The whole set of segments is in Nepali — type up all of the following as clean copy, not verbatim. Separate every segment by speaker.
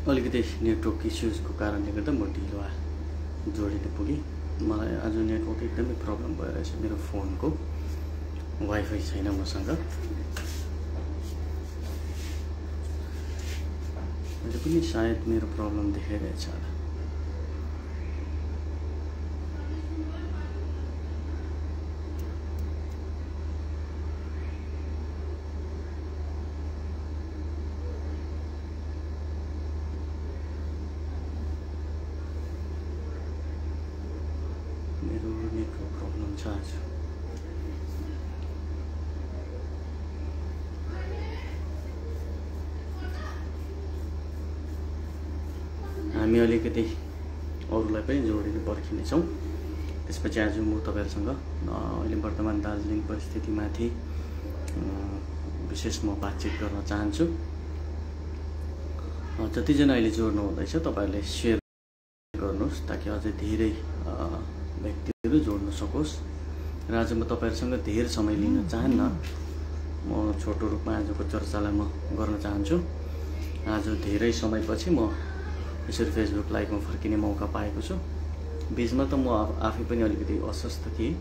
Speaker 1: अलिकति नेटवर्क इस्युजको कारणले गर्दा म ढिलो जोडिन पुगेँ। मलाई आज नेटवर्क एकदमै प्रब्लम भइरहेछ। मेरो फोनको वाइफाई छैन मसँग। अहिले पनि सायद मेरो प्रब्लम देखाइरहेछ होला। मेरो नेटवर्क प्रब्लम छ आज। हामी अलिकति अरूलाई पनि जोडिनु पर्खिनेछौँ। त्यसपछि आज म तपाईहरुसँग अहिले वर्तमान दार्जिलिङ परिस्थितिमाथि विशेष म बातचित गर्न चाहन्छु। जतिजना अहिले जोड्नु हुँदैछ तपाईहरुले शेयर गर्नुहोस् ताकि अझै धेरै व्यक्तिहरू जोड्न सकोस्। र आज म तपाईहरुसँग धेरै समय लिन चाहन्न। म छोटो रूपमा आजको चर्चालाई म गर्न चाहन्छु। आज धेरै समयपछि म यसरी फेसबुक लाइभमा फर्किने मौका पाएको छु। बीचमा त म आफै पनि अलिकति अस्वस्थ थिएँ।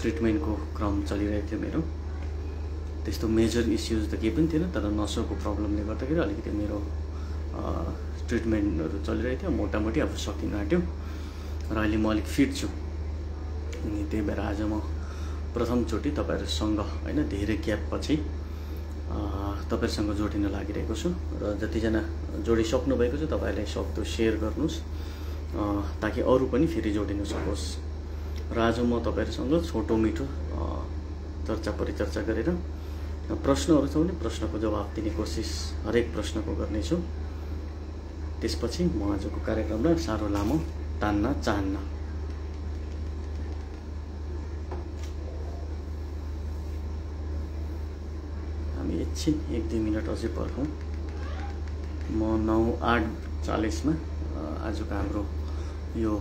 Speaker 1: ट्रिटमेन्टको क्रम चलिरहेको थियो मेरो। त्यस्तो मेजर इस्युज त केही पनि थिएन, तर नसोको प्रब्लमले गर्दाखेरि अलिकति मेरो ट्रिटमेन्टहरू चलिरहेको थियो। मोटामोटी अब सकिन आँट्यो र अहिले म अलिक फिट छु। अनि त्यही भएर आज म प्रथमचोटि तपाईहरुसँग हैन धेरै ग्याप पछि तपाईहरुसँग जोडिन लागिरहेको छु। र जतिजना जोडिसक्नु भएको छ तपाईहरुले सक्दो शेयर गर्नुस् ताकि अरू पनि फेरि जोडिन सकोस्। र आज म तपाईहरुसँग छोटो मिठो चर्चा परिचर्चा गरेर प्रश्नहरू छ भने प्रश्नको जवाफ दिने कोसिस हरेक प्रश्नको गर्नेछु। त्यसपछि म आजको कार्यक्रमलाई साह्रो लामो तान्न चाहन्न। हामी एकछिन 1-2 मिनट अझै पर्खौं। म 9:08:40 मा आजको हाम्रो यो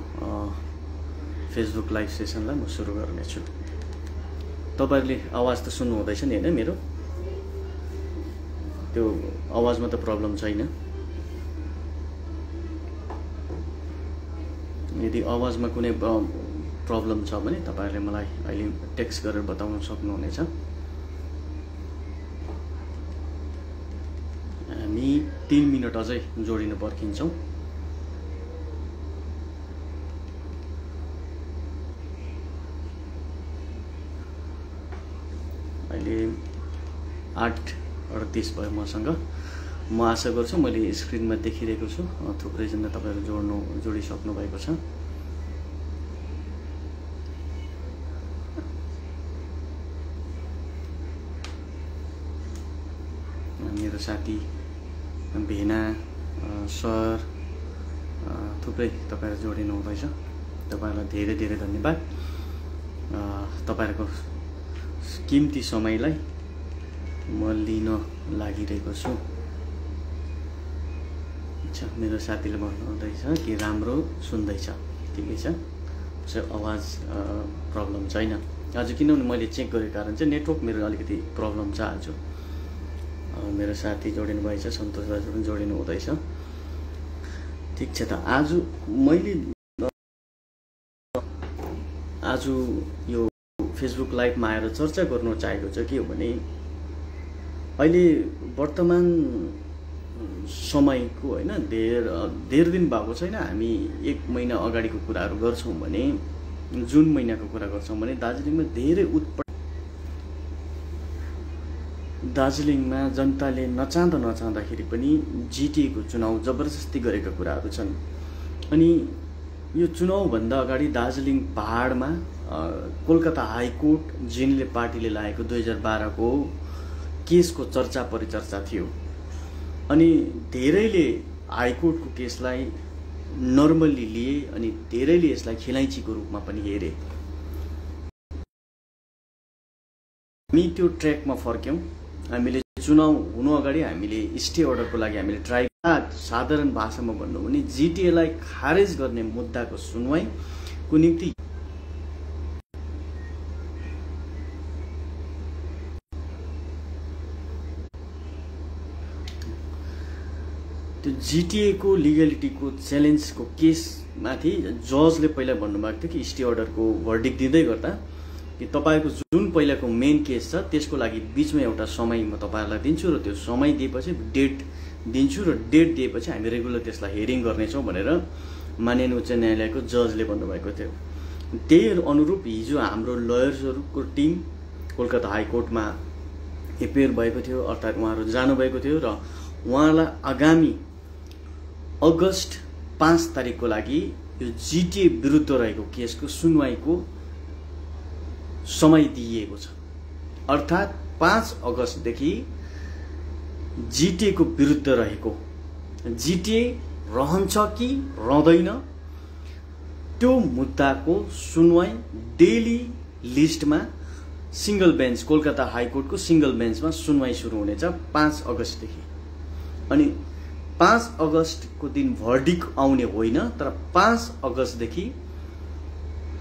Speaker 1: फेसबुक लाइभ सेसनलाई म सुरु गर्नेछु। तपाईहरुले आवाज त सुन्नु हुँदैछ नि हैन? मेरो त्यो आवाजमा त प्रब्लम छैन। यदि आवाजमा कुनै प्रब्लम छ भने तपाईहरुले मलाई अहिले टेक्स्ट गरेर बताउन सक्नुहुनेछ। हामी 3 मिनट अझै जोडिन पर्खिन्छौँ। अहिले 8:38 भयो मसँग। म आशा गर्छु मैले स्क्रिनमा देखिरहेको छु थुप्रै जना तपाईहरु जोडिसक्नु भएको छ। मेरो साथी भेना सर थुप्रै तपाईहरु जोडिनु हुँदैछ। तपाईहरुलाई धेरै धेरै धन्यवाद। तपाईहरुको कीमती समयलाई म लिन लागिरहेको छु। अच्छा, मेरो साथीले भन्नुहुँदैछ कि राम्रो सुन्दैछ। ठिकै छ, आवाज प्रब्लम छैन आज। किनभने मैले चेक गरेको कारण चाहिँ नेटवर्क मेरो अलिकति प्रब्लम छ आज। मेरो साथी जोडिनु भएछ, सन्तोष दाजु पनि जोडिनु हुँदैछ। ठिक छ त। आज यो फेसबुक लाइभमा आएर चर्चा गर्न चाहेको चाहिँ के हो भने अहिले वर्तमान समयको हैन धेर दिन भएको छैन। हामी 1 महिना अगाडिको कुराहरू गर्छौं भने जुन महिनाको कुरा गर्छौं भने दार्जिलिङमा धेरै दार्जिलिङमा जनताले नचाहँदाखेरि पनि जिटिए को चुनाव जबरजस्ती गरेका कुराहरू छन्। अनि यो चुनाव भन्दा अगाडि दार्जिलिङ पहाडमा कोलकाता हाईकोर्ट जिनले पार्टीले लागेको 2012 को केसको चर्चा परिचर्चा थियो। अनि धेरैले हाईकोर्टको केसलाई नर्मली लिए अनि धेरैले यसलाई खेलाइँचीको रूपमा पनि हेरे। हामी त्यो ट्र्याकमा फर्क्यौं। हामीले चुनाव हुनु अगाडि हामीले स्टे अर्डरको लागि हामीले ट्राई साधारण भाषामा भन्नु भने जिटिए लाई खारेज गर्ने मुद्दाको सुनवाईको निम्ति त्यो जिटिए को लिगलिटीको च्यालेन्जको केसमाथि जजले पहिला भन्नुभएको थियो कि स्टे अर्डरको भर्डिक्ट दिँदै गर्दा कि तपाईको जुन पहिलाको मेन केस छ त्यसको लागि बीचमा एउटा समय म तपाईहरुलाई दिन्छु र त्यो समय दिएपछि डेट दिन्छु र डेट दिएपछि हामी रेगुलर त्यसलाई हियरिङ गर्नेछौँ भनेर माननीय उच्च न्यायालयको जजले भन्नुभएको थियो। त्यही अनुरूप हिजो हाम्रो लयर्सहरुको टिम कोलकाता हाइकोर्टमा एपियर भएको थियो, अर्थात् उहाँहरु जानुभएको थियो र उहाँलाई आगामी अगस्त 5 तारिखको लागि यो जिटिए विरुद्ध रहेको केसको सुनवाईको समय दिइएको छ। अर्थात् 5 अगस्तदेखि जिटिए को विरुद्ध रहेको जिटिए रहन्छ कि रहँदैन त्यो मुद्दाको सुनवाई डेली लिस्टमा सिंगल बेन्च कोलकाता हाइकोर्टको सिंगल बेन्चमा सुनवाई सुरु हुनेछ 5 अगस्तदेखि। अनि 5 अगस्तको दिन भर्डिक्ट आउने होइन, तर 5 अगस्तदेखि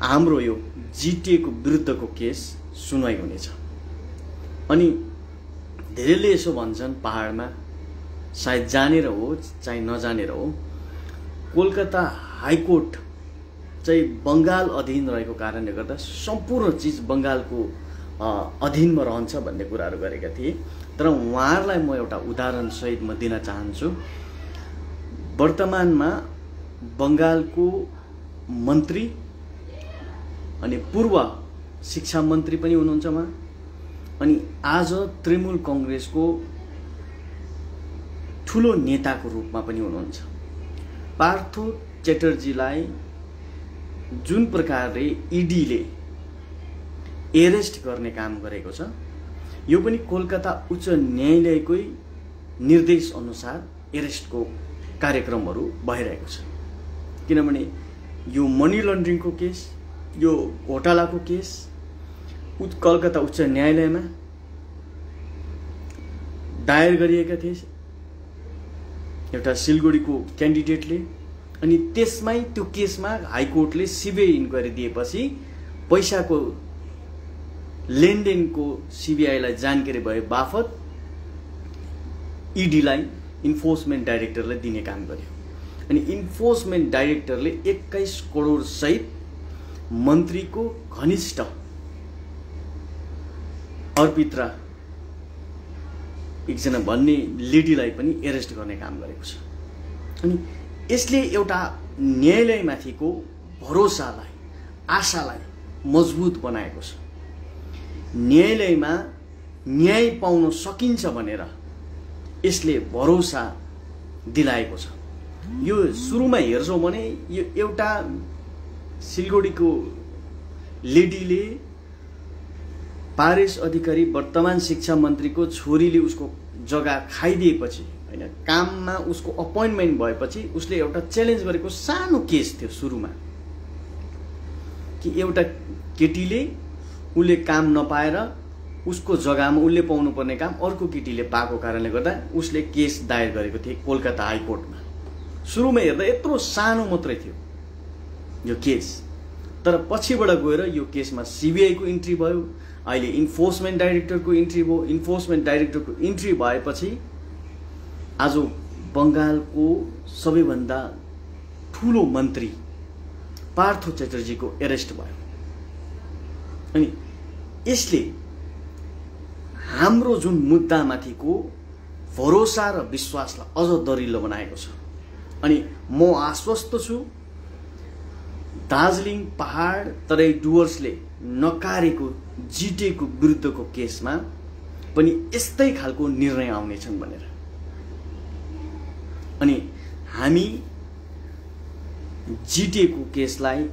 Speaker 1: हाम्रो यो जिटिए को विरुद्धको केस सुनवाई हुनेछ। अनि धेरैले यसो भन्छन् पहाडमा, सायद जानेर हो चाहे नजानेर हो, कोलकाता हाइकोर्ट चाहिँ बंगाल अधीन रहेको कारणले गर्दा सम्पूर्ण चीज बंगालको अधीनमा रहन्छ भन्ने कुराहरू गरेका थिए। तर उहाँहरूलाई म एउटा उदाहरण सहित म दिन चाहन्छु। वर्तमानमा बंगालको मन्त्री अनि पूर्व शिक्षा मन्त्री पनि हुनुहुन्छ उहाँ, अनि आज तृणमूल कांग्रेसको ठूलो नेताको रूपमा पनि हुनुहुन्छ। पार्थो च्याटर्जीलाई जुन प्रकारले ईडीले एरेस्ट गर्ने काम गरेको छ, यो पनि कोलकाता उच्च न्यायालयकै निर्देश अनुसार एरेस्टको कार्यक्रमहरू भइरहेको छ। किनभने यो मनी लन्ड्रिङको केस, यो घोटालाको केस कलकत्ता उच्च न्यायालयमा दायर गरिएका थिए एउटा सिलगढीको क्यान्डिडेटले, अनि त्यसमै त्यो केसमा हाइकोर्टले सीबीआई इन्क्वायरी दिएपछि पैसाको लेनदेनको सीबीआईलाई जानकारी भए बापत ईडीलाई इन्फोर्समेन्ट डाइरेक्टरलाई दिने काम गर्यो। अनि इन्फोर्समेन्ट डाइरेक्टरले 21 करोड सहित मन्त्रीको घनिष्ठ अर्पित्रा एकजना भन्ने लेडीलाई पनि एरेस्ट गर्ने काम गरेको छ। अनि यसले एउटा न्यायालयमाथिको भरोसालाई, आशालाई मजबुत बनाएको छ। न्यायालयमा न्याय पाउन सकिन्छ भनेर यसले भरोसा दिलाएको छ। यो सुरुमा हेर्छौं भने यो एउटा सिलगढीको लेडीले पारेश अधिकारी वर्तमान शिक्षा मन्त्रीको छोरीले उसको जग्गा खाइदिएपछि हैन, काममा उसको अपोइन्टमेन्ट भएपछि उसले एउटा च्यालेन्ज गरेको सानो केस थियो सुरुमा कि एउटा केटीले उले काम नपाएर उसको जग्गामा उले पाउनु पर्ने काम अर्को केटीले पाएको कारणले गर्दा उसले केस दायर गरेको थियो कोलकाता हाइकोर्टमा। सुरुमा हेर्दा यत्रो सानो मात्रै थियो यो केस, तर पछिबाट गएर यो केसमा सीबीआई को इन्ट्री भयो, अहिले इन्फोर्समेन्ट डाइरेक्टरको इन्ट्री भयो। इन्फोर्समेन्ट डाइरेक्टरको इन्ट्री भएपछि आज बंगालको सबैभन्दा ठूलो मन्त्री पार्थो च्याटर्जीको एरेस्ट भयो। अनि यसले हाम्रो जुन मुद्दामाथिको भरोसा र विश्वासलाई अझ दरिलो बनाएको छ। अनि म आश्वस्त छु दार्जिलिङ पहाड तराई डुवर्सले नकारेको जिटिए को विरुद्धको केसमा पनि यस्तै खालको निर्णय आउनेछन् भनेर। अनि हामी जिटिए को केसलाई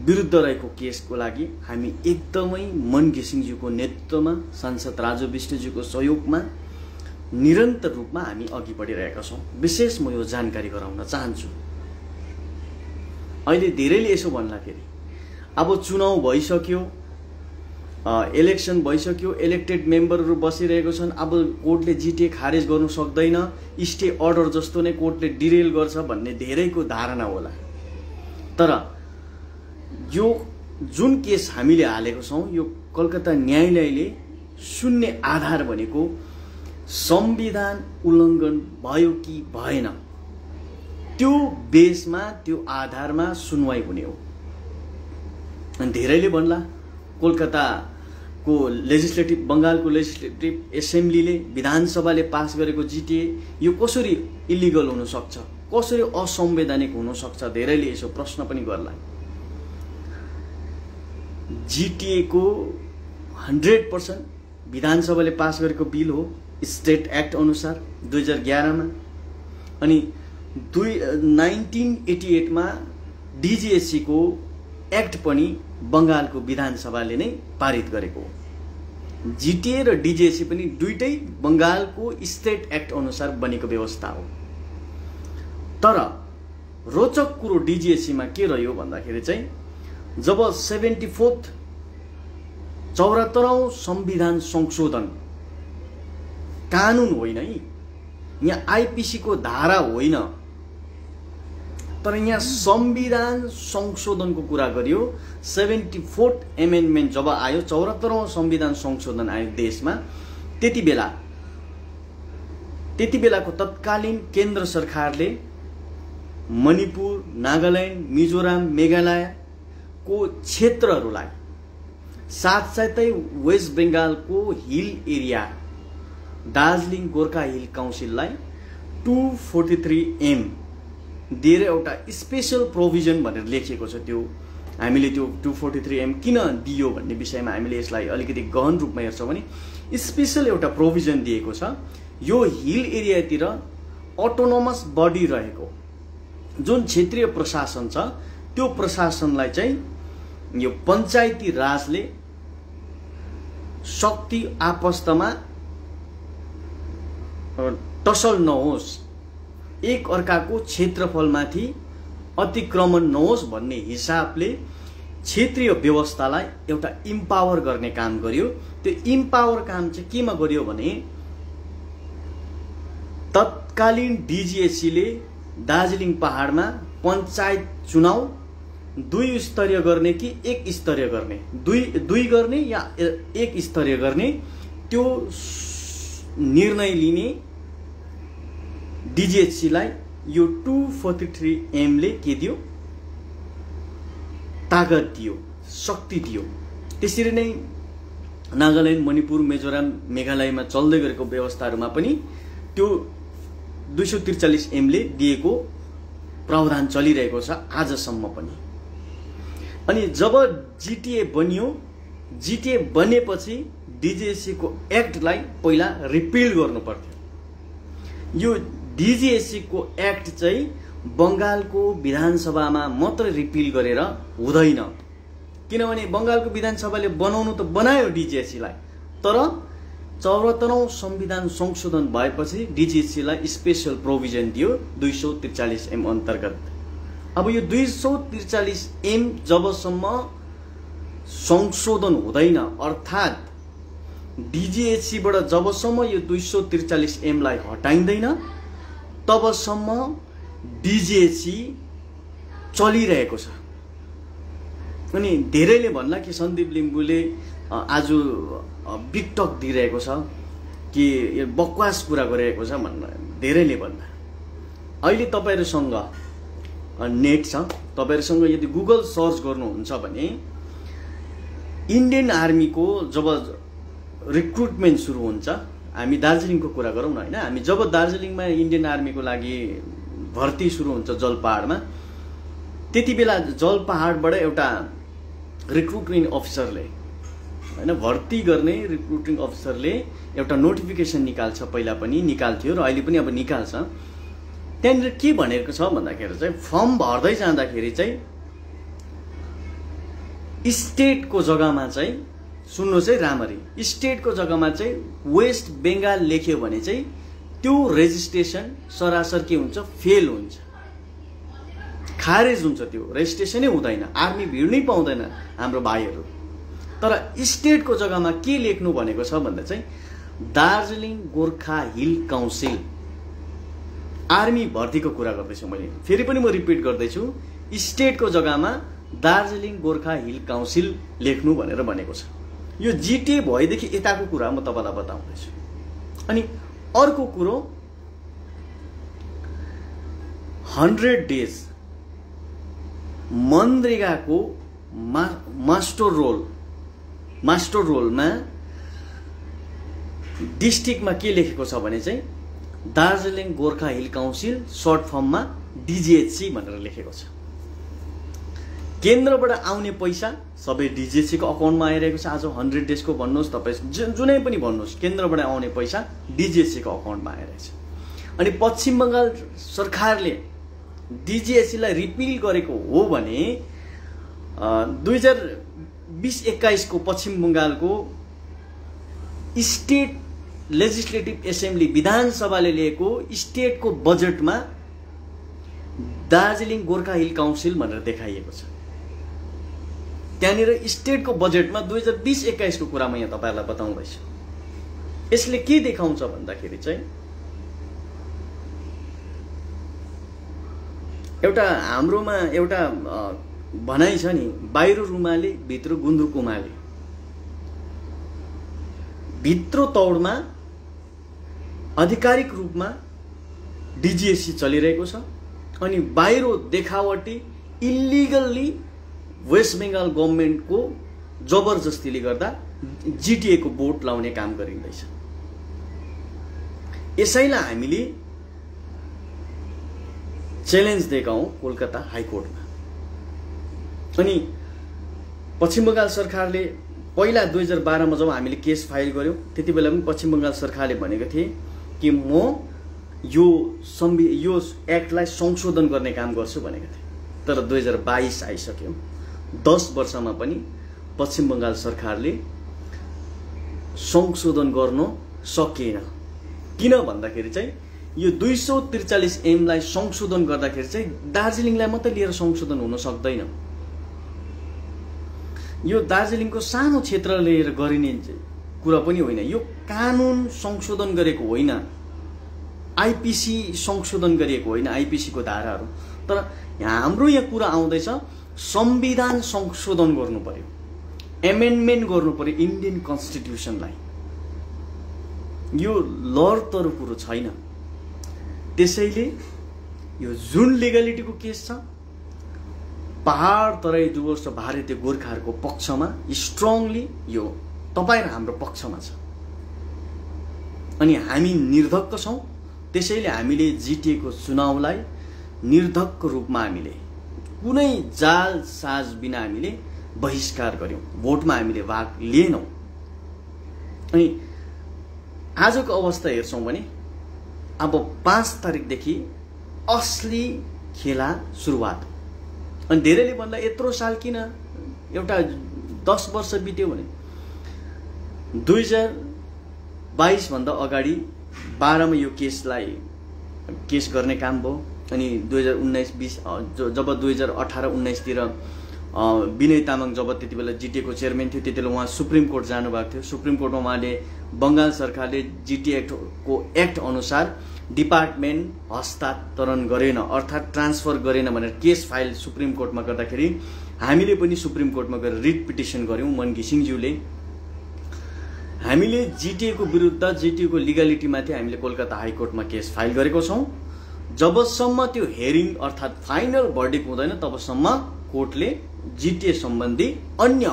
Speaker 1: विरुद्ध रहेको केसको लागि हामी एकदमै मन घिसिङज्यूको नेतृत्वमा सांसद राजु विष्टज्यूको सहयोगमा निरन्तर रूपमा हामी अघि बढिरहेका छौं। विशेष म यो जानकारी गराउन चाहन्छु। अहिले धेरैले यसो भन्ला फेरि अब चुनाव भइसक्यो, इलेक्सन भइसक्यो, इलेक्टेड मेम्बरहरु बसिरहेको छन्, अब कोर्टले जिटिए खारेज गर्न सक्दैन, स्टे अर्डर जस्तो नै कोर्टले डिरेल गर्छ भन्ने धेरैको धारणा होला। तर यो जुन केस हामीले हालेको छौं यो कलकत्ता न्यायालयले शून्य आधार भनेको संविधान उल्लङ्घन भयो कि भएन त्यो बेसमा त्यो आधारमा सुनवाई हुने हो। अनि धेरैले भन्ला कोलकाताको लेजिस्लेटिभ बंगालको लेजिस्लेटिभ एसेम्ब्लीले विधानसभाले पास गरेको जिटिए यो कसरी इलिगल हुन सक्छ, कसरी असंवैधानिक हुन सक्छ, धेरैले यसो प्रश्न पनि गर्ला। जिटिए को 100% विधानसभाले पास गरेको बिल हो स्टेट एक्ट अनुसार 2011 मा। अनि 1988 मा डिजिएचसी को एक्ट पनि बंगालको विधानसभाले नै पारित गरेको हो। जिटिए र डिजिएचसी पनि दुईटै बंगालको स्टेट एक्ट अनुसार बनेको व्यवस्था हो। तर रोचक कुरो डिजिएचसी मा के रह्यो भन्दाखेरि चाहिँ जब 74औं संविधान संशोधन कानून होइन है, यहाँ आईपीसी को धारा होइन, तर यहाँ संविधान संशोधनको कुरा गरियो। 74th एमेन्डमेन्ट जब आयो, 74औं संविधान संशोधन आयो देशमा, त्यति बेलाको तत्कालीन केन्द्र सरकारले मणिपुर, नागाल्यान्ड, मिजोराम, मेघालय को क्षेत्रहरूलाई साथसाथै वेस्ट बेंगालको hill area Darjeeling Gorkha hill काउन्सिललाई 243M दिएर एउटा स्पेशल प्रोभिजन भनेर लेखिएको छ। त्यो हामीले त्यो 243M किन दियो भन्ने विषयमा हामीले यसलाई अलिकति गहन रूपमा हेर्छौं भने स्पेशल एउटा प्रोभिजन दिएको छ। यो हिल एरियातिर अटोनोमस बडी रहेको जुन क्षेत्रीय प्रशासन छ त्यो प्रशासनलाई चाहिँ यो पञ्चायती राजले शक्ति आपस्तमा टसल नहोस्, एक अर्काको क्षेत्रफलमाथि अतिक्रमण नहोस् भन्ने हिसाबले क्षेत्रीय व्यवस्थालाई एउटा इम्पावर गर्ने काम गर्यो। त्यो इम्पावर काम चाहिँ केमा गर्यो भने तत्कालीन डिजिएचसीले दार्जिलिङ पहाडमा पञ्चायत चुनाव 2 स्तरीय गर्ने कि 1 स्तरीय गर्ने, दुई गर्ने या 1 स्तरीय गर्ने त्यो निर्णय लिने डिजिएचसी लाई यो 243M ले के दियो, ताकत दियो, शक्ति दियो। त्यसरी नै नागाल्यान्ड, मणिपुर, मिजोराम, मेघालयमा चल्दै गरेको व्यवस्थाहरुमा पनि त्यो 243M ले दिएको प्रावधान चलिरहेको छ आजसम्म पनि। अनि जब जिटिए बन्यो, जिटिए बनेपछि डिजिएचसी को एक्ट लाई पहिला रिपिल गर्नु पर्थ्यो। यो डिजिएचसी को एक्ट चाहिँ बंगालको विधानसभामा मात्र रिपिल गरेर हुँदैन, किनभने बंगालको विधानसभाले बनाउनु त बनायो डिजिएचसी लाई, तर 74औं संविधान संशोधन भएपछि डिजिएचसी लाई स्पेशल प्रोभिजन दियो 243M अन्तर्गत। अब यो 243M जबसम्म संशोधन हुँदैन, अर्थात डिजिएचसी बाट जबसम्म यो 243M लाई हटाइँदैन तबसम्म डिजिएचसी चलिरहेको छ। अनि धेरैले भन्ला कि सन्दीप लिम्बुले आज बिगटक दिइरहेको छ कि यो बकवास कुरा गरिरहेको छ भनेर धेरैले भन्ला। अहिले तपाईहरुसँग नेट छ, तपाईहरुसँग यदि गुगल सर्च गर्नुहुन्छ भने इन्डियन आर्मी को जब रिक्रुटमेन्ट सुरु हुन्छ, हामी दार्जिलिङको कुरा गरौँ न हैन, हामी जब दार्जिलिङमा इन्डियन आर्मीको लागि भर्ती सुरु हुन्छ जलपहाडमा, त्यतिबेला जलपहाडबाट एउटा रिक्रुटिङ अफिसरले हैन भर्ती गर्ने रिक्रुटिङ अफिसरले एउटा नोटिफिकेसन निकाल्छ, पहिला पनि निकाल्थ्यो र अहिले पनि अब निकाल्छ। त्यहाँनिर के भनेको छ भन्दाखेरि चाहिँ फर्म भर्दै जाँदाखेरि चाहिँ स्टेटको जग्गामा चाहिँ सुन्नुस् है रामरी, स्टेटको जग्गामा चाहिँ वेस्ट बेंगाल लेख्यो भने चाहिँ त्यो रेजिस्ट्रेसन सरासर के हुन्छ, फेल हुन्छ, खारेज हुन्छ, त्यो रेजिस्ट्रेसनै हुँदैन, आर्मी भिड्नै पाउँदैन हाम्रो भाइहरु। तर स्टेटको जग्गामा के लेख्नु भनेको छ भन्दा चाहिँ Darjeeling Gorkha hill council, army भर्तीको कुरा गर्दैछु मैले, फेरि पनि म रिपिट गर्दैछु, स्टेटको जग्गामा दार्जिलिङ गोर्खा हिल काउन्सिल लेख्नु भनेर भनेको छ। यो जिटिए भएदेखि यताको कुरा म तपाईलाई बताउँदैछु। अनि अर्को कुरो 100 डेज मनरेगाको मास्टर रोलमा डिस्ट्रिक्टमा के लेखेको छ भने चाहिँ Darjeeling Gorkha hill council short फर्ममा डिजिएचसी भनेर लेखेको छ। केन्द्रबाट आउने पैसा सबै डिजिएचसी को अकाउन्टमा आइरहेको छ। आज 100 डेजको भन्नुहोस् तपाईँ जुनै पनि भन्नुहोस्, केन्द्रबाट आउने पैसा डिजिएचसी को अकाउन्टमा आइरहेछ। अनि पश्चिम बंगाल सरकारले डिजिएचसी लाई रिपिल गरेको हो भने 2020-21 को पश्चिम बंगालको स्टेट लेजिस्लेटिभ एसेम्ब्ली विधानसभाले लिएको स्टेटको बजेटमा दार्जिलिङ गोर्खा हिल काउन्सिल भनेर देखाइएको छ। त्यहाँनिर स्टेटको बजेटमा 2020-21 को कुरा म यहाँ तपाईहरुलाई बताउँदैछु। यसले के देखाउँछ भन्दाखेरि चाहिँ एउटा हाम्रोमा एउटा भनाइ छ नि, बाहिर रुमाले भित्र गुन्द्रुक उमाले। भित्र तौडमा आधिकारिक रूपमा डिजिएचसी चलिरहेको छ अनि बाहिर देखावटी इल्लिगल्ली वेस्ट बेंगल गभर्नमेन्टको जबरजस्तीले गर्दा जीटीए को बोट लाउने काम गरिँदैछ। यसैलाई हामीले च्यालेन्ज दिएका हौं कोलकाता हाइकोर्टमा। अनि पश्चिम बंगाल सरकारले पहिला 2012 मा जब हामीले केस फाइल गर्यौं त्यति बेला पनि पश्चिम बंगाल सरकारले भनेको थिए कि म यो एक्टलाई संशोधन गर्ने काम गर्छु भनेको थिए। तर 2022 आइसक्यो, 10 वर्षमा पनि पश्चिम बंगाल सरकारले संशोधन गर्न सकेन। किन भन्दाखेरि चाहिँ यो 243 एम लाई संशोधन गर्दाखेरि चाहिँ दार्जिलिङलाई मात्रै लिएर संशोधन हुन सक्दैन। यो दार्जिलिङको सानो क्षेत्र लिएर गरिने कुरा पनि होइन। यो कानुन संशोधन गरेको होइन, आईपीसी संशोधन गरिएको होइन, आईपीसी को धाराहरू। तर हाम्रो यहाँ कुरा आउँदैछ संविधान संशोधन गर्नु पर्यो, एमेन्डमेन्ट गर्नु पर्यो इन्डियन कन्स्टिट्युसनलाई। यो लर कुरो छैन। त्यसैले यो जुन लिगलिटीको केस छ पहाड तराई डुवर्स र भारतीय गोर्खाहरूको पक्षमा स्ट्रङली यो तपाई र हाम्रो पक्षमा छ अनि हामी निर्धक्क छौं। त्यसैले हामीले जीटीए को चुनावलाई निर्धक्क रूपमा हामीले कुनै जाल साज बिना हामीले बहिष्कार गर्यौं, भोटमा हामीले भाग लिएनौं। अनि आजको अवस्था हेर्छौं भने अब 5 तारिखदेखि असली खेला सुरुवात। अनि धेरैले भन्दा यत्रो साल किन, एउटा 10 वर्ष बित्यो भने 2022 भन्दा अगाडि 12 मा यो केस गर्ने काम भयो। अनि 2019-20 जब 2018-19 तिर विनय तामाङ जब त्यति बेला जीटीए को चेयरम्यान थियो, त्यतिबेला उहाँ सुप्रिम कोर्ट जानु भएको थियो। सुप्रिम कोर्टमा उहाँले बंगाल सरकारले जीटीए एक्ट अनुसार डिपार्टमेन्ट हस्तान्तरण गरेन अर्थात ट्रान्सफर गरेन भनेर केस फाइल सुप्रिम कोर्टमा गर्दाखेरि हामीले पनि सुप्रिम कोर्टमा गएर रिट पिटिसन गर्यौं। मन घिसिङज्यूले हामीले जीटीए को विरुद्ध जीटीए को लिगलिटी माथि हामीले कोलकाता हाइकोर्टमा केस फाइल गरेको छौं। जबसम्म त्यो हेरिङ अर्थात फाइनल भर्डिक्ट हुँदैन तबसम्म कोर्टले जीटीए सम्बन्धी अन्य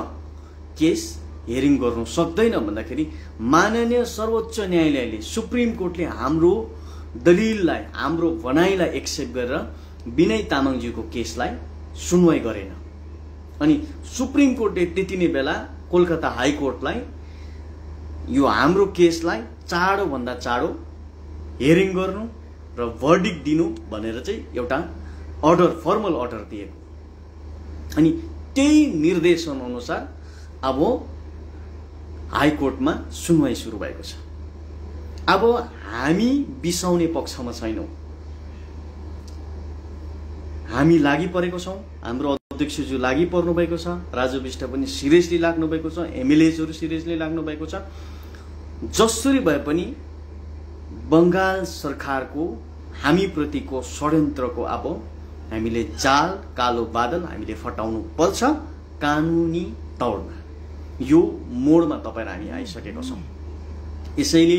Speaker 1: केस हेरिङ गर्न सक्दैन भन्दाखेरि माननीय सर्वोच्च न्यायालयले सुप्रिम कोर्टले हाम्रो दलिललाई हाम्रो भनाइलाई एक्सेप्ट गरेर विनय तामाङज्यूको केसलाई सुनवाई गरेन। अनि सुप्रिम कोर्टले त्यति नै बेला कोलकाता हाइकोर्टलाई यो हाम्रो केसलाई चाँडो भन्दा चाँडो हेरिङ गर्नु र भर्डिक्ट दिनु भनेर चाहिँ एउटा अर्डर, फर्मल अर्डर दिएको। अनि त्यही निर्देशन अनुसार अब हाइकोर्टमा सुनवाई सुरु भएको छ। अब हामी बिसाउने पक्षमा छैनौं, हामी लागि परेको छौं। हाम्रो अध्यक्षज्यू लागि पर्नु भएको छ, राजु विष्ट पनि सिरियसली लाग्नु भएको छ, एमएलएजहरु सिरियसली लाग्नु भएको छ। जसरी भए पनि बंगाल सरकारको हामी प्रतिको षड्यन्त्रको अब हामीले जाल कालो बादल हामीले फटाउनु पर्छ कानुनी तौरमा। यो मोडमा तपाईहरु हामी आइसकेका छौं। यसैले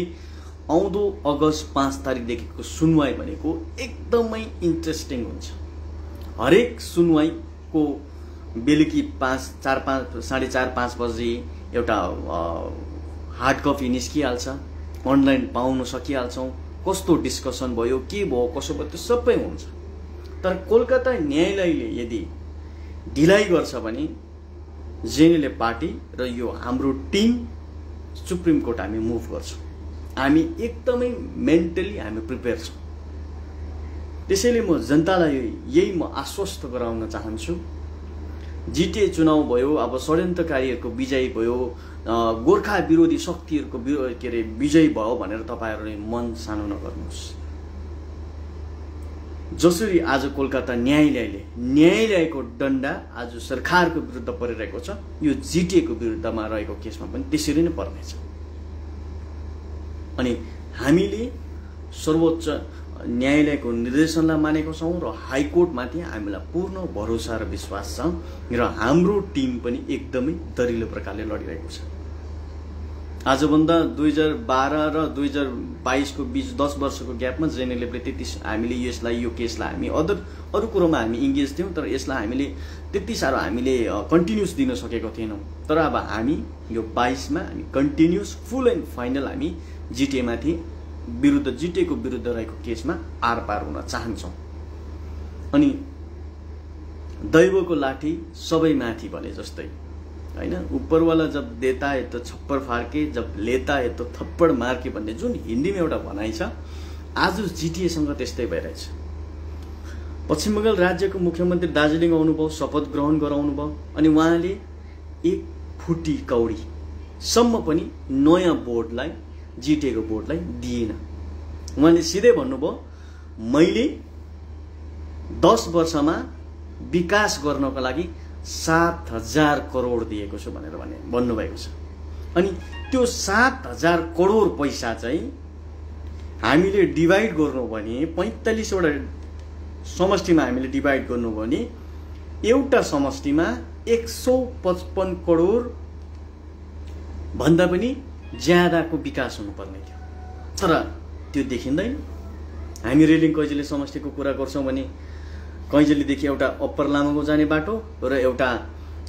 Speaker 1: आउँदो अगस्त 5 तारिकदेखिको सुनवाई भनेको एकदमै इन्ट्रेस्टिङ हुन्छ। हरेक सुनवाईको बेलुकी 4:30-5 बजे एउटा हार्ड कपी निस्किहाल्छ, अनलाइन पाउन सकिहाल्छौँ। कस्तो डिस्कसन भयो, के भयो, कसो भयो, त्यो सबै हुन्छ। तर कोलकाता न्यायालयले यदि ढिलाइ गर्छ भने जेएनएलए पार्टी र यो हाम्रो टिम सुप्रिम कोर्ट हामी मुभ गर्छौँ। हामी एकदमै मेन्टली हामी प्रिपेयर छौँ। त्यसैले म जनतालाई यही म आश्वस्त गराउन चाहन्छु, जिटिए चुनाव भयो, अब षड्यन्त्रकारीहरूको विजय भयो, गोर्खा विरोधी शक्तिहरूको विजय भयो भनेर तपाईहरुले मन सानो नगर्नुहोस्। जसरी आज कोलकाता न्यायालयको डण्डा आज सरकारको विरुद्ध परिरहेको छ, यो जिटिएको विरुद्धमा रहेको केसमा पनि त्यसरी नै पर्नेछ। अनि हामीले सर्वोच्च न्यायालयको निर्देशनलाई मानेको छौं र हाइकोर्टमाथि हामीलाई पूर्ण भरोसा र विश्वास छ र हाम्रो टिम पनि एकदमै दरिलो प्रकारले लडिरहेको छ। आजभन्दा 2012 र 2022 को बीच 10 वर्षको ग्यापमा जेएनएलएफले हामीले यो केसलाई हामी अरु कुरोमा हामी इन्गेज थियौं, तर यसलाई हामीले त्यति साह्रो हामीले कन्टिन्युस दिन सकेको थिएनौं। तर अब हामी यो 22 मा हामी कन्टिन्युस फुल एन्ड फाइनल हामी जिटिएको विरुद्ध रहेको केसमा आरपार हुन चाहन्छौं। अनि दैवको लाठी सबै माथि भने जस्तै हैन, ऊपरवाला जब देता है तो छप्पर फार्के, जब लेता है तो थप्पड मार्के भन्ने जुन हिन्दीमा एउटा भनाइ छ, आज जिटिएसँग त्यस्तै भइरहेछ। पश्चिम बंगाल राज्यको मुख्यमन्त्री दार्जिलिङ आउनुभयो, शपथ ग्रहण गराउनुभयो, अनि उहाँले 1 फुटी कौडी सम्म पनि नयाँ बोर्डलाई, जिटिएको बोर्डलाई दिएन। उहाँले सिधै भन्नुभयो, मैले 10 वर्षमा विकास गर्नको लागि 7,000 करोड दिएको छु भनेर भन्नुभएको छ। अनि त्यो 7,000 करोड पैसा चाहिँ हामीले डिभाइड गर्नु भने 45 वटा समष्टिमा हामीले डिभाइड गर्नु भने एउटा समष्टिमा 155 करोड भन्दा पनि ज्यादाको विकास हुनुपर्ने थियो, तर त्यो देखिँदैन। हामी रेलिङ कैजली समष्टिको कुरा गर्छौं भने कैजलीदेखि एउटा अप्पर लामाको जाने बाटो र एउटा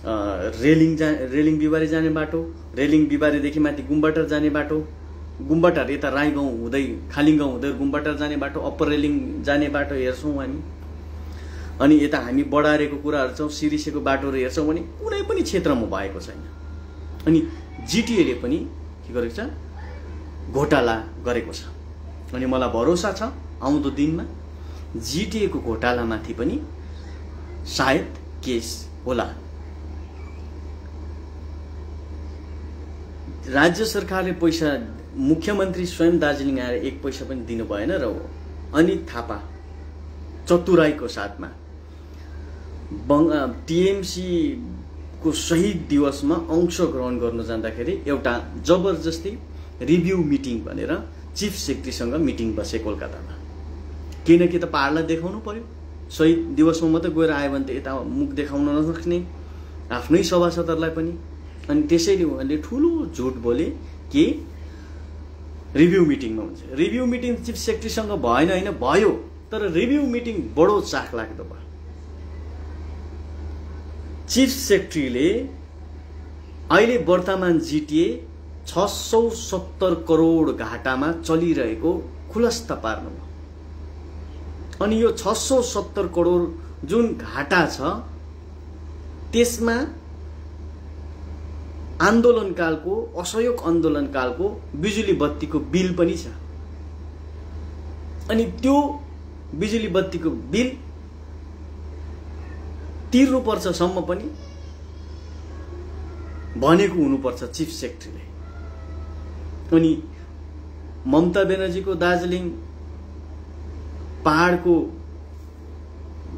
Speaker 1: रेलिङ बिबारी जाने बाटो, रेलिङ बिबारीदेखि माथि गुम्बाटार जाने बाटो, गुम्बाटार यता राईगाउँ हुँदै खालिङगाउँ हुँदै गुम्बाटार जाने बाटो, अप्पर रेलिङ जाने बाटो हेर्छौं हामी। अनि यता हामी बडारेको कुरा हेर्छौं, सिरिसेको बाटोहरु हेर्छौं भने कुनै पनि क्षेत्रमा भएको छैन। अनि जिटिएले पनि के गरेको छ, घोटाला गरेको छ। अनि मलाई भरोसा छ आउँदो दिनमा जिटिएको घोटालामाथि पनि सायद केस होला। राज्य सरकारले पैसा, मुख्यमन्त्री स्वयं दार्जिलिङ आएर 1 पैसा पनि दिनु भएन र अनित थापा चतुराईको साथमा टिएमसी को शहीद दिवसमा अंशग्रहण गर्न जाँदाखेरि एउटा जबरजस्ती रिभ्यू मिटिङ भनेर चीफ सेक्रेटरीसँग मिटिङ बसे कोलकातामा। किनकि त पहाडलाई देखाउनु पर्यो, शहीद दिवसमा मात्रै गएर आयो भने त यता मुख देखाउन नसक्ने आफ्नै सभासदहरुलाई पनि। अनि त्यसैले उहाँले ठूलो झुट बोले कि रिभ्यू मिटिङमा हुन्छ। रिभ्यू मिटिङ चीफ सेक्रेटरीसँग भएन, हैन भयो, तर रिभ्यू मिटिङ बडो चाखलाग्दो भयो। चीफ सेक्रेटरीले अहिले वर्तमान जिटिए 670 करोड घाटामा चलिरहेको खुलस्त पार्नु। अनि यो 670 करोड जुन घाटा छ त्यसमा आन्दोलनकालको, असहयोग आन्दोलनकालको बिजुली बत्तीको बिल पनि छ। अनि त्यो बिजुली बत्तीको बिल तिर्नुपर्छ सम्म पनि भनेको हुनुपर्छ चीफ सेक्रेटरीले। अनि ममता बेनर्जीको दार्जिलिङ पहाडको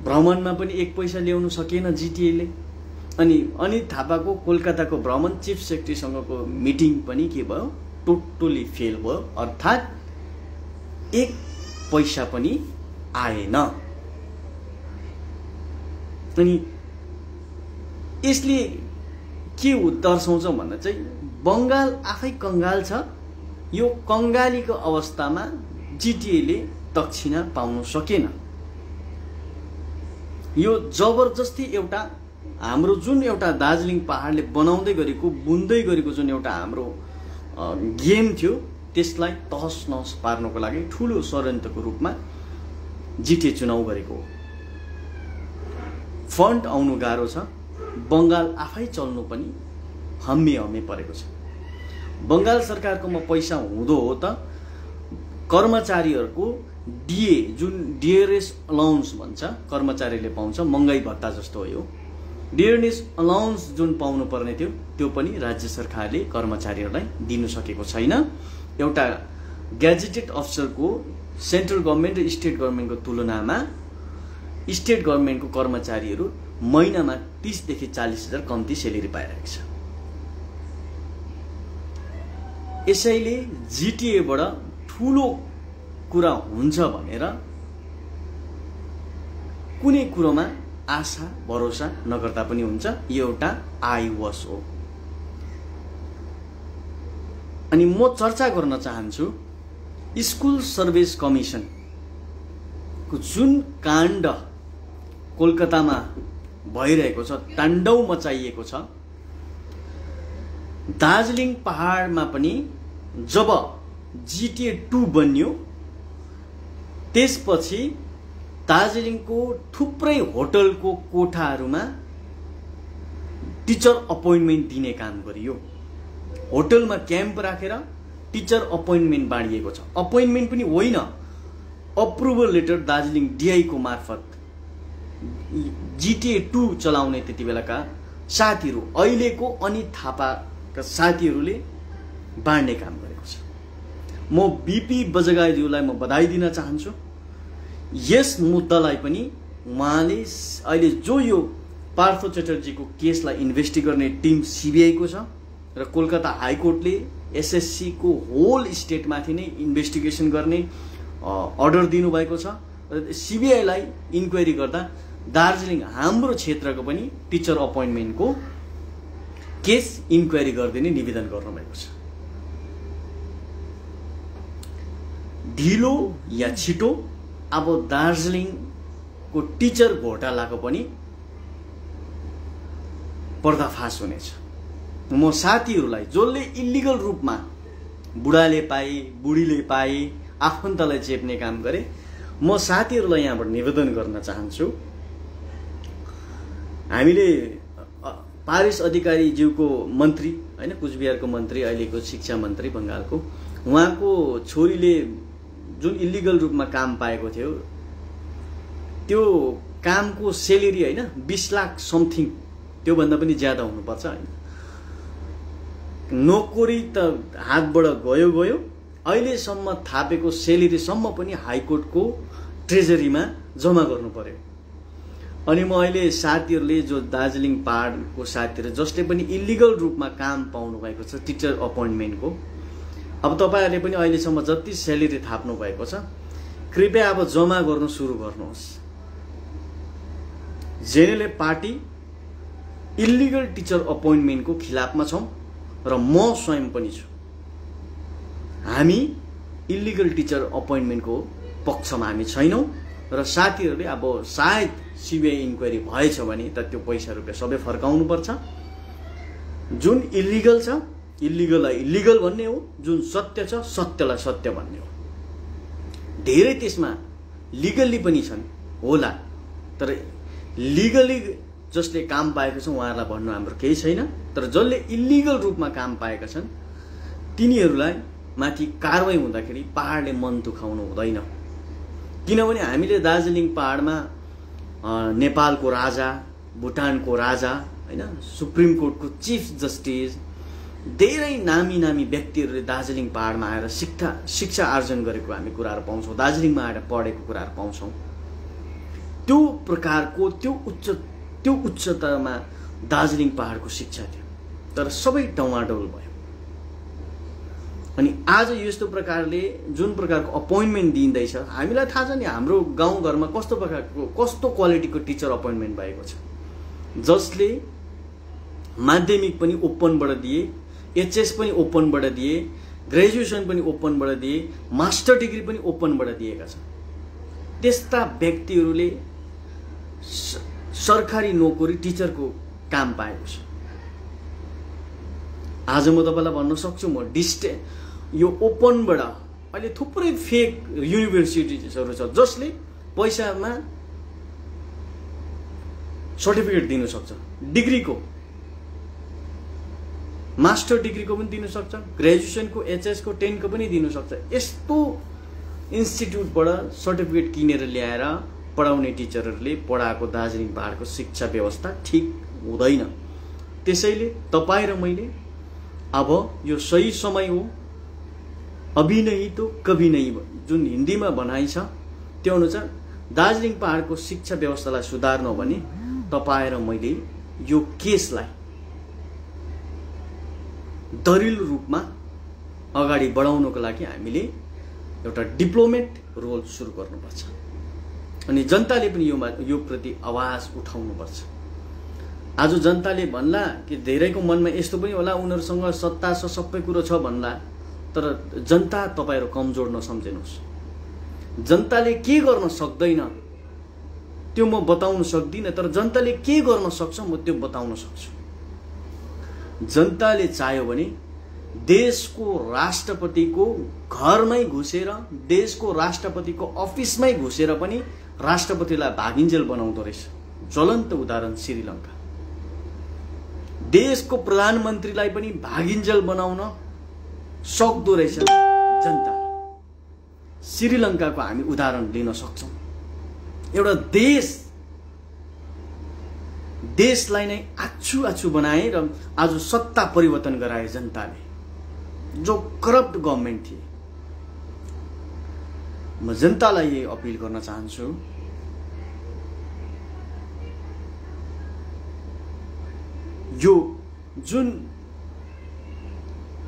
Speaker 1: भ्रमणमा पनि 1 पैसा ल्याउन सकेन जिटिएले। अनि अनित थापाको कोलकाताको भ्रमण चीफ सेक्रेटरीसँगको मिटिङ पनि के भयो, टोटली फेल भयो, अर्थात् 1 पैसा पनि आएन। अनि यसले के दर्शाउँछ भन्दा चाहिँ बंगाल आफै कंगाल छ, यो कंगालीको अवस्थामा जिटिएले दक्षिणा पाउन सकेन। यो जबरजस्ती एउटा हाम्रो जुन एउटा दार्जिलिङ पहाडले बनाउँदै गरेको बुन्दै गरेको जुन एउटा हाम्रो गेम थियो त्यसलाई तहस नहस पार्नको लागि ठूलो षड्यन्त्रको रूपमा जिटिए चुनाव गरेको हो। फन्ड आउनु गाह्रो छ, बंगाल आफै चल्नु पनि हम्मे परेको छ। बंगाल सरकारकोमा पैसा हुँदो हो त कर्मचारीहरूको डिए जुन डियरेस अलाउन्स भन्छ कर्मचारीले पाउँछ, महँगाई भत्ता जस्तो हो यो। डियरेस अलाउन्स जुन पाउनु पर्ने थियो त्यो पनि राज्य सरकारले कर्मचारीहरूलाई दिन सकेको छैन। एउटा ग्याजेटेड अफिसरको सेन्ट्रल गभर्नमेन्ट र स्टेट गभर्नमेन्टको तुलनामा स्टेट गभर्नमेन्टको कर्मचारीहरू महिनामा 30 देखि 40 हजार कम्ती सेलेरी पाइरहेको छ। यसैले जिटिएबाट ठूलो कुरा हुन्छ भनेर कुनै कुरोमा आशा भरोसा नगर्दा पनि हुन्छ। यो एउटा आइवास हो। अनि म चर्चा गर्न चाहन्छु स्कुल सर्भिस कमिसन को जुन काण्ड कोलकातामा भइरहेको छ, ताण्डव मचाइएको छ। दार्जिलिङ पहाडमा पनि जब जिटिए 2 बन्यो त्यसपछि दार्जिलिङको थुप्रै होटलको कोठाहरूमा टिचर अपोइन्टमेन्ट दिने काम गरियो। होटलमा क्याम्प राखेर टिचर अपोइन्टमेन्ट बाँडिएको छ। अपोइन्टमेन्ट पनि होइन, अप्रुभल लेटर दार्जिलिङ डिआई को मार्फत जिटिए 2 चलाउने त्यति बेलाका साथीहरू, अहिलेको अनित थापाका साथीहरूले बाँड्ने काम गरेको छ। म बीपी बजगाईज्यूलाई म बधाई दिन चाहन्छु। यस मुद्दालाई पनि उहाँले अहिले जो यो पार्थ चटर्जीको केसलाई इन्भेस्टिगेट गर्ने टिम सीबीआई को छ र कोलकाता हाईकोर्टले एसएससी को होल स्टेटमाथि नै इन्भेस्टिगेसन गर्ने अर्डर दिनुभएको छ। र सीबीआईलाई इन्क्वायरी गर्दा दार्जिलिङ हाम्रो क्षेत्रको पनि टिचर अपोइन्टमेन्टको केस इन्क्वायरी गरिदिने निवेदन गर्नुभएको छ। ढिलो या छिटो अब दार्जिलिङको टिचर घोटालाको पनि पर्दाफास हुनेछ। म साथीहरूलाई जसले इलिगल रूपमा बुढाले पाए बुढीले पाए आफन्तलाई चेप्ने काम गरे, म साथीहरूलाई यहाँबाट निवेदन गर्न चाहन्छु। हामीले पारिस अधिकारी ज्यूको मन्त्री हैन, कुचबिहारको मन्त्री, अहिलेको शिक्षा मन्त्री बंगालको, उहाँको छोरीले जुन इलिगल रूपमा काम पाएको थियो त्यो कामको सेलेरी हैन 20 लाख समथिङ, त्यो भन्दा पनि ज्यादा हुनुपर्छ हैन। नोकरी त हातबाट गयो, अहिलेसम्म थापेको सेलेरी सम्म पनि हाईकोर्टको ट्रेजरीमा जम्मा गर्नु पर्यो। अनि म अहिले साथीहरूले जो दार्जिलिङ पहाडको साथीहरू जसले पनि इलिगल रूपमा काम पाउनु भएको छ टिचर अपोइन्टमेन्टको, अब तपाईहरुले पनि अहिलेसम्म जति सेलेरी थाप्नु भएको छ कृपया अब जम्मा गर्न सुरु गर्नुहोस्। जेएनएलएफ पार्टी इलिगल टिचर अपोइन्टमेन्टको खिलाफमा छौं र म स्वयं पनि छु। हामी इलिगल टिचर अपोइन्टमेन्टको पक्षमा हामी छैनौं र साथीहरूले अब सायद सीबीआई इन्क्वायरी भएछ भने त त्यो पैसा रुपैयाँ सबै फर्काउनु पर्छ। जुन इलिगल छ इलिगललाई इलिगल भन्ने हो, जुन सत्य छ सत्यलाई सत्य भन्ने हो। धेरै त्यसमा लिगली पनि छन् होला, तर लिगली जसले काम पाएको छ उहाँहरूलाई भन्नु हाम्रो केही छैन। तर जसले इलिगल रूपमा काम पाएका छन् तिनीहरूलाई माथि कारबाही हुँदाखेरि पहाडले मन दुखाउनु हुँदैन। किनभने हामीले दार्जिलिङ पहाडमा नेपालको राजा, भुटानको राजा हैन, सुप्रिम कोर्टको चीफ जस्टिस, धेरै नामी नामी व्यक्तिहरूले दार्जिलिङ पहाडमा आएर शिक्षा आर्जन गरेको हामी कुराहरू पाउँछौं। दार्जिलिङमा आएर पढेको कुराहरू पाउँछौं। त्यो प्रकारको त्यो उच्चतामा दार्जिलिङ पहाडको शिक्षा थियो, तर सबै टमाडोल भयो। अनि आज यस्तो प्रकारले जुन प्रकारको अपोइन्टमेन्ट दिँदैछ, हामीलाई थाहा छ नि हाम्रो गाउँघरमा कस्तो क्वालिटीको टिचर अपोइन्टमेन्ट भएको छ, जसले माध्यमिक पनि ओपनबाट दिए, एचएस पनि ओपनबाट दिए, ग्रेजुएसन पनि ओपनबाट दिए, मास्टर डिग्री पनि ओपनबाट दिएका छन्। त्यस्ता व्यक्तिहरूले सरकारी नोकरी टिचरको काम पाएको छ। आज म तपाईलाई भन्न सक्छु, म यो ओपनबाट अहिले थुप्रै फेक युनिभर्सिटिजहरू छ जसले पैसामा सर्टिफिकेट दिन सक्छ, डिग्रीको, मास्टर डिग्रीको पनि दिन सक्छ, ग्रेजुएसनको, एचएसको, 10 को पनि दिन सक्छ। यस्तो इन्स्टिट्युटबाट सर्टिफिकेट किनेर ल्याएर पढाउने टिचरहरूले पढाएको दार्जिलिङ पहाडको शिक्षा व्यवस्था ठिक हुँदैन। त्यसैले तपाईँ र मैले अब यो सही समय हो, अभी नहीं तो कभी नहीं, जुन हिन्दीमा भनाइ छ त्यो अनुसार दार्जिलिङ पहाडको शिक्षा व्यवस्थालाई सुधार्नु हो भने तपाईँ र मैले यो केसलाई दरिलो रूपमा अगाडि बढाउनको लागि हामीले एउटा डिप्लोमेट रोल सुरु गर्नुपर्छ अनि जनताले पनि यो प्रति आवाज उठाउनुपर्छ। आज जनताले भन्ला कि धेरैको मनमा यस्तो पनि होला उनीहरुसँग सत्ता छ, सबै कुरो छ भन्ला, तर जनता तपाईहरु कमजोर नसम्झिनुस्। जनताले के गर्न सक्दैन त्यो म बताउन सक्दिन, तर जनताले के गर्न सक्छ म त्यो बताउन सक्छु। जनताले चाह्यो भने देशको राष्ट्रपतिको घरमै घुसेर, देशको राष्ट्रपतिको अफिसमै घुसेर पनि राष्ट्रपतिलाई भागिन्जेल बनाउँदो रहेछ। ज्वलन्त उदाहरण श्रीलंका। देशको प्रधानमन्त्रीलाई पनि भागिन्जेल बनाउन सक्दो रहेछ जनता। श्रीलंकाको हामी उदाहरण लिन सक्छौं। एउटा देशलाई नै आछु आछु बनाए र आज सत्ता परिवर्तन गराए जनताले, जो करप्ट गभर्नमेन्ट थिए। म जनतालाई यही अपिल गर्न चाहन्छु, यो जुन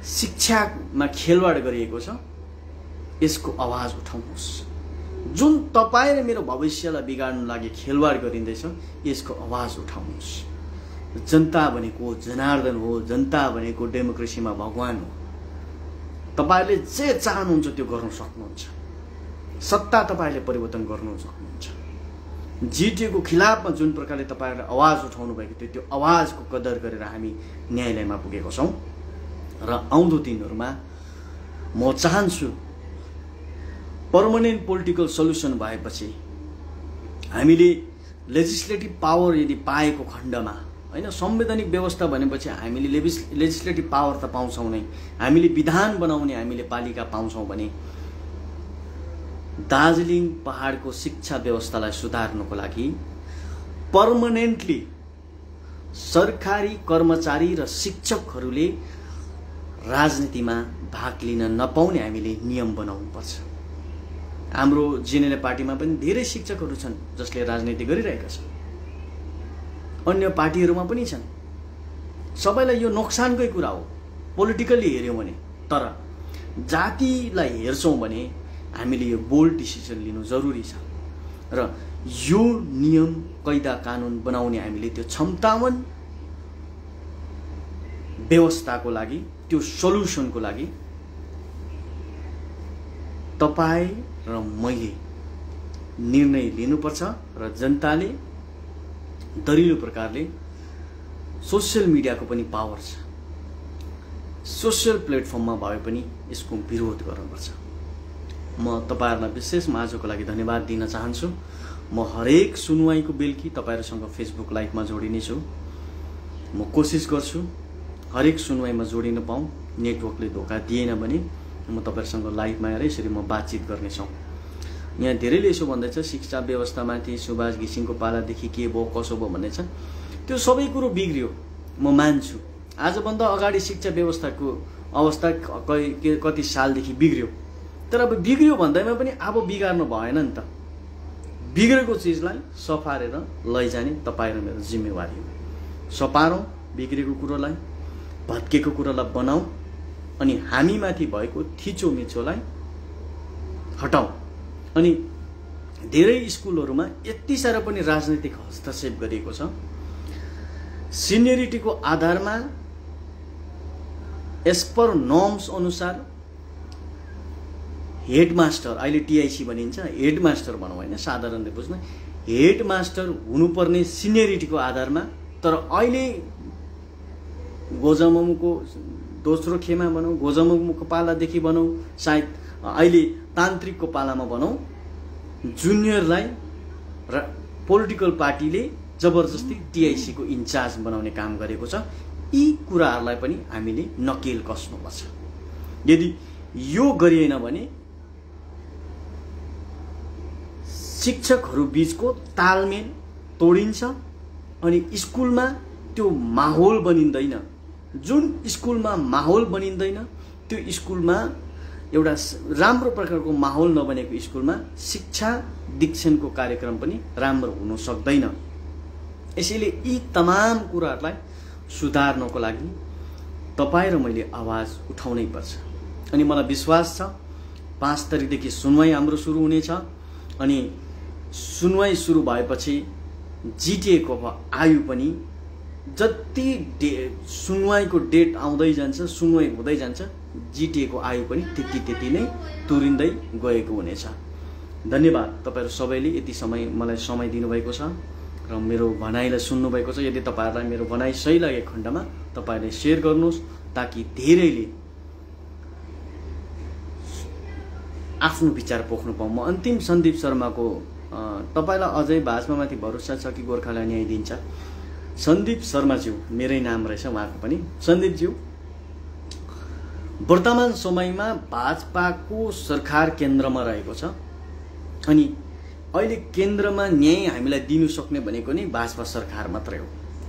Speaker 1: शिक्षामा खेलवाड गरिएको छ यसको आवाज उठाउनुहोस्। जुन तपाईं र मेरो भविष्यलाई बिगाड्न लागि खेलवाड गरिँदैछ यसको आवाज उठाउनुहोस्। जनता भनेको जनार्दन हो, जनता भनेको डेमोक्रेसीमा भगवान हो। तपाईले जे चाहनुहुन्छ त्यो गर्न सक्नुहुन्छ। सत्ता तपाईले परिवर्तन गर्न सक्नुहुन्छ। जीटीए को खिलाफमा जुन प्रकारले तपाईहरुले आवाज उठाउनु भएको थियो त्यो आवाजको कदर गरेर हामी न्यायालयमा पुगेको छौं र आउँदो दिनहरुमा म चाहन्छु पर्मनेन्ट पोलिटिकल सल्युसन भएपछि हामीले लेजिस्लेटिभ पावर यदि पाएको खण्डमा, हैन, संवैधानिक व्यवस्था भनेपछि हामीले लेजिस्लेटिभ पावर त पाउँछौं नै, हामीले विधान बनाउने हामीले पालिका पाउँछौं भने दार्जिलिङ पहाडको शिक्षा व्यवस्थालाई सुधार्नको लागि पर्मनेन्टली सरकारी कर्मचारी र शिक्षकहरूले राजनीतिमा भाग लिन नपाउने हामीले नियम बनाउनु पर्छ। हाम्रो जिएनएल पार्टीमा पनि धेरै शिक्षकहरू छन् जसले राजनीति गरिरहेका छन्, अन्य पार्टीहरूमा पनि छन्। सबैलाई यो नोक्सानकै कुरा हो पोलिटिकली हेर्यौं भने। तर जातिलाई हेर्छौं भने हामीले यो बोल्ड डिसिजन लिनु जरुरी छ र यो नियम कायदा कानून बनाउने हामीले त्यो क्षमतावान व्यवस्थाको लागि, त्यो सल्युसनको लागि तपाई र मैले निर्णय लिनुपर्छ र जनताले दरिलो प्रकारले सोशल मिडियाको पनि पावर छ, सोशल प्लेटफर्ममा भए पनि यसको विरोध गर्नुपर्छ। म तपाईहरुलाई विशेष आजको लागि धन्यवाद दिन चाहन्छु। म हरेक सुनवाईको बेलकी तपाईहरुसँग फेसबुक लाइभमा जोडिने छु। म कोशिश गर्छु हरेक सुनवाईमा जोडिन पाऊँ। नेटवर्कले धोका दिएन भने म तपाईहरुसँग लाइभमा आएर यसरी म बातचित गर्ने छौं। यहाँ धेरैले यसो भन्दैछ शिक्षा व्यवस्थामाथि सुभाष घिसिङको पालादेखि के भयो कसो भयो भन्दै छ। त्यो सबै कुरो बिग्रियो म मान्छु। आजभन्दा अगाडि शिक्षा व्यवस्थाको अवस्था कति सालदेखि बिग्रियो, तर अब बिग्रियो भन्दैमा पनि अब बिगार्नु भएन नि त। बिग्रेको चीजलाई सफारेर लैजाने तपाईं र मेरो जिम्मेवारी हो। सपारौं बिग्रेको कुरोलाई, भत्केको कुरोलाई बनाऊ अनि हामीमाथि भएको थिचोमिचोलाई हटाऊ। अनि धेरै स्कुलहरुमा यति सारा पनि राजनीतिक हस्तक्षेप गरिएको छ। सिनियरिटीको आधारमा एज पर नर्म्स अनुसार हेडमास्टर, अहिले टिआइसी भनिन्छ, हेडमास्टर भनौँ होइन, साधारणले बुझ्न, हेडमास्टर हुनुपर्ने सिनियरिटीको आधारमा, तर अहिले गोजममुको दोस्रो खेमा भनौँ, गोजममुको पालादेखि भनौँ, सायद अहिले तान्त्रिकको पालामा भनौँ, जुनियरलाई र पोलिटिकल पार्टीले जबरजस्ती टिआइसीको इन्चार्ज बनाउने काम गरेको छ। यी कुराहरूलाई पनि हामीले नकेल कस्नुपर्छ। यदि यो गरिएन भने शिक्षकहरू बीचको तालमेल तोडिन्छ अनि स्कुलमा त्यो माहौल बनिँदैन। जुन स्कुलमा माहौल बनिँदैन त्यो स्कुलमा एउटा राम्रो प्रकारको माहौल नबनेको स्कुलमा शिक्षा दीक्षाको कार्यक्रम पनि राम्रो हुन सक्दैन। यसैले यी तमाम कुराहरूलाई सुधार्नको लागि तपाईँ र मैले आवाज उठाउनै पर्छ। अनि मलाई विश्वास छ 5 तारिकदेखि सुनवाई हाम्रो सुरु हुनेछ अनि सुनवाई सुरु भएपछि जिटिएको आयु पनि जति सुनवाईको डेट आउँदै जान्छ, सुनवाई हुँदै जान्छ, जिटिएको आयु पनि त्यति नै तुरिँदै गएको हुनेछ। धन्यवाद तपाईहरु सबैले यति समय मलाई समय दिनुभएको छ र मेरो भनाइलाई सुन्नुभएको छ। यदि तपाईहरुलाई मेरो भनाइ सही लागेको खण्डमा तपाईले शेयर गर्नुहोस् ताकि धेरैले आफ्नो विचार पोख्न पाऊँ। म अन्तिम सन्दीप शर्माको तपाईलाई अझै भाजपामाथि भरोसा छ कि गोर्खालाई न्याय दिन्छ? सन्दीप शर्माज्यू मेरै नाम रहेछ उहाँको पनि। सन्दीपज्यू, वर्तमान समयमा भाजपाको सरकार केन्द्रमा रहेको छ अनि अहिले केन्द्रमा न्याय हामीलाई दिनु सक्ने भनेको नै भाजपा सरकार मात्रै हो,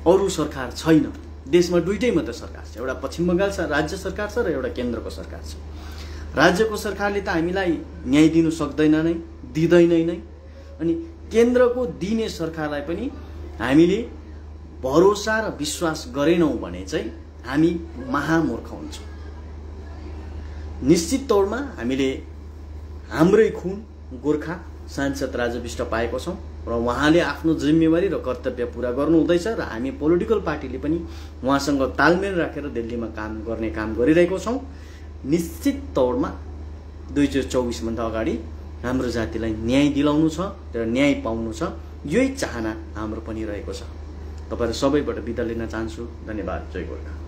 Speaker 1: अरु सरकार छैन। देशमा दुईटै मात्र सरकार छ, एउटा पश्चिम बंगाल राज्य सरकार छ र एउटा केन्द्रको सरकार छ। राज्यको सरकारले त हामीलाई न्याय दिनु सक्दैन नै, दिँदैन नै, अनि केन्द्रको दिने सरकारलाई पनि हामीले भरोसा र विश्वास गरेनौं भने चाहिँ हामी महामूर्ख हुन्छौं। निश्चित तौरमा हामीले हाम्रै खून गोर्खा सांसद राजु विष्ट पाएको छौं र उहाँले आफ्नो जिम्मेवारी र कर्तव्य पूरा गर्नु हुँदैछ र हामी पोलिटिकल पार्टीले पनि उहाँसँग तालमेल राखेर दिल्लीमा काम गर्ने काम गरिरहेको छौं। निश्चित तौरमा 2024 भन्दा अगाडि हाम्रो जातिलाई न्याय दिलाउनु छ र न्याय पाउनु छ, यही चाहना हाम्रो पनि रहेको छ। तपाईहरु सबैबाट बिदा लिन चाहन्छु। धन्यवाद। जय गोर्खा।